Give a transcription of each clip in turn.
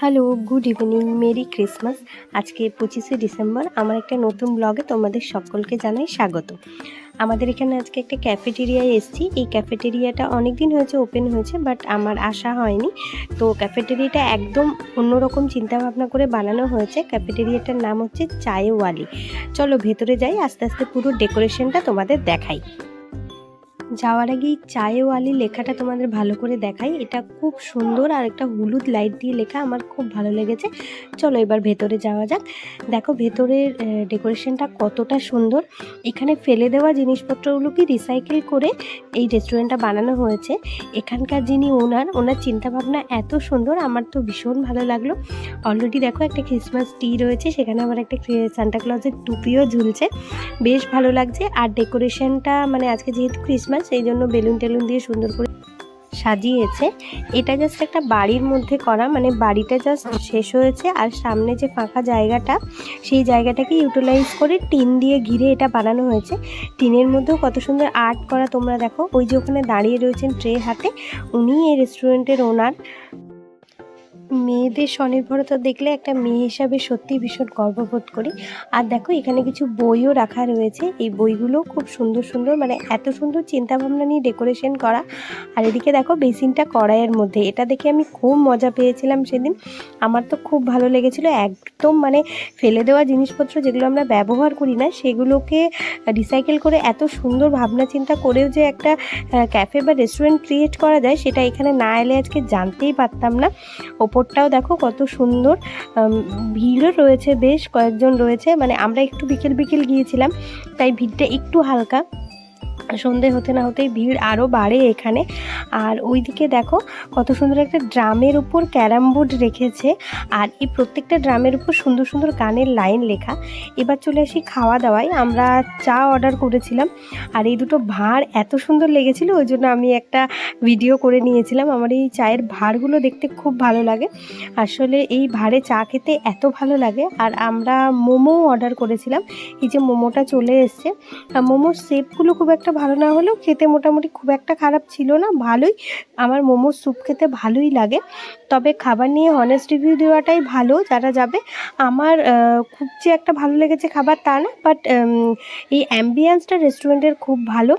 Hello, good evening, merry Christmas. আজকে 25শে December. আমার একটা নতুন ব্লগে তোমাদের সকলকে জানাই স্বাগত। আমাদের এখানে আজকে একটা ক্যাফেটেরিয়ায় এসেছি। এই ক্যাফেটেরিয়াটা অনেক দিন হয়েছে ওপেন হয়েছে, বাট আমার আসা হয়নি। তো ক্যাফেটেরিয়াটা একদম অন্যরকম চিন্তাভাবনা করে বানানো হয়েছে। ক্যাফেটেরিয়াটার নাম হচ্ছে চায়ওয়ালি। চলো ভেতরে যাই, আস্তে আস্তে পুরো ডেকোরেশনটা তোমাদের দেখাই। যাওয়ার আগেই চায়ওয়ালি লেখাটা তোমাদের ভালো করে দেখাই। এটা খুব সুন্দর আর একটা হলুদ লাইট দিয়ে লেখা, আমার খুব ভালো লেগেছে। চলো এবার ভেতরে যাওয়া যাক। দেখো ভেতরের ডেকোরেশনটা কতটা সুন্দর। এখানে ফেলে দেওয়া জিনিসপত্রগুলোকে রিসাইকেল করে এই রেস্টুরেন্টটা বানানো হয়েছে। এখানকার যিনি ওনার চিন্তাভাবনা এত সুন্দর, আমার তো ভীষণ ভালো লাগলো। অলরেডি দেখো একটা ক্রিসমাস ট্রি রয়েছে, সেখানে আবার একটা সান্টা ক্লজের টুপিও ঝুলছে, বেশ ভালো লাগছে। আর ডেকোরেশনটা মানে আজকে যেহেতু ক্রিসমাস, সেই জন্য বেলুন টেলুন দিয়ে সুন্দর করে সাজিয়েছে। এটা জাস্ট একটা বাড়ির মধ্যে করা, মানে বাড়িটা জাস্ট শেষ হয়েছে আর সামনে যে ফাঁকা জায়গাটা, সেই জায়গাটাকে ইউটিলাইজ করে টিন দিয়ে ঘিরে এটা বানানো হয়েছে। টিনের মধ্যেও কত সুন্দর আর্ট করা তোমরা দেখো। ওই যে ওখানে দাঁড়িয়ে রয়েছেন ট্রে হাতে, উনি এই রেস্টুরেন্টের ওনার। মেয়েদের স্বনির্ভরতা দেখলে একটা মেয়ে হিসাবে সত্যি ভীষণ গর্ববোধ করি। আর দেখো এখানে কিছু বইও রাখা রয়েছে, এই বইগুলো খুব সুন্দর সুন্দর, মানে এত সুন্দর চিন্তাভাবনা নিয়ে ডেকোরেশন করা। আর এদিকে দেখো বেসিনটা কড়াইয়ের মধ্যে, এটা দেখে আমি খুব মজা পেয়েছিলাম সেদিন। আমার তো খুব ভালো লেগেছিলো। একদম মানে ফেলে দেওয়া জিনিসপত্র যেগুলো আমরা ব্যবহার করি না, সেগুলোকে রিসাইকেল করে এত সুন্দর ভাবনা চিন্তা করেও যে একটা ক্যাফে বা রেস্টুরেন্ট ক্রিয়েট করা যায়, সেটা এখানে না এলে আজকে জানতেই পারতাম না। ওপরটাও দেখো কত সুন্দর, ভিড়ও রয়েছে, বেশ কয়েকজন রয়েছে। মানে আমরা একটু বিকেল বিকেল গিয়েছিলাম, তাই ভিড়টা একটু হালকা। সন্ধে হতে না হতেই ভিড় আরও বাড়ে এখানে। আর ওইদিকে দেখো কত সুন্দর একটা ড্রামের উপর ক্যারাম বোর্ড রেখেছে, আর এই প্রত্যেকটা ড্রামের উপর সুন্দর সুন্দর গানের লাইন লেখা। এবার চলে আসি খাওয়া দাওয়ায়। আমরা চা অর্ডার করেছিলাম, আর এই দুটো ভাঁড় এত সুন্দর লেগেছিলো, ওই জন্য আমি একটা ভিডিও করে নিয়েছিলাম। আমার এই চায়ের ভাঁড়গুলো দেখতে খুব ভালো লাগে, আসলে এই ভাঁড়ে চা খেতে এত ভালো লাগে। আর আমরা মোমো অর্ডার করেছিলাম, এই যে মোমোটা চলে এসছে। মোমোর শেপগুলো খুব একটা ভালো না হলেও খেতে মোটামুটি খুব একটা খারাপ ছিল না, ভালোই। আমার মোমোর স্যুপ খেতে ভালোই লাগে, তবে খাবার নিয়ে অনেস্ট রিভিউ দেওয়াটাই ভালো যারা যাবে। আমার খুব যে একটা ভালো লেগেছে খাবার তা না, বাট এই অ্যাম্বিয়েন্সটা রেস্টুরেন্টের খুব ভালো।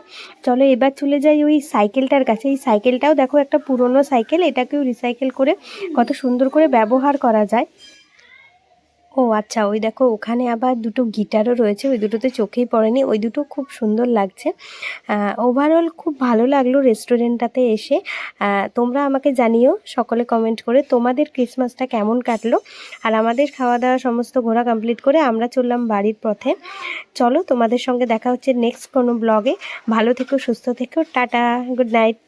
চলো এবার চলে যাই ওই সাইকেলটার কাছে। এই সাইকেলটাও দেখো একটা পুরনো সাইকেল, এটাকেও রিসাইকেল করে কত সুন্দর করে ব্যবহার করা যায়। ও আচ্ছা, ওই দেখো ওখানে আবার দুটো গিটারও রয়েছে, ওই দুটোতে চোখেই পড়েনি, ওই দুটো খুব সুন্দর লাগছে। ওভারঅল খুব ভালো লাগলো রেস্টুরেন্টটাতে এসে। তোমরা আমাকে জানিও সকলে কমেন্ট করে তোমাদের ক্রিসমাসটা কেমন কাটলো। আর আমাদের খাওয়া দাওয়া সমস্ত ঘোরা কমপ্লিট করে আমরা চললাম বাড়ির পথে। চলো তোমাদের সঙ্গে দেখা হচ্ছে নেক্সট কোনো ব্লগে। ভালো থেকো, সুস্থ থেকো, টাটা, গুড নাইট।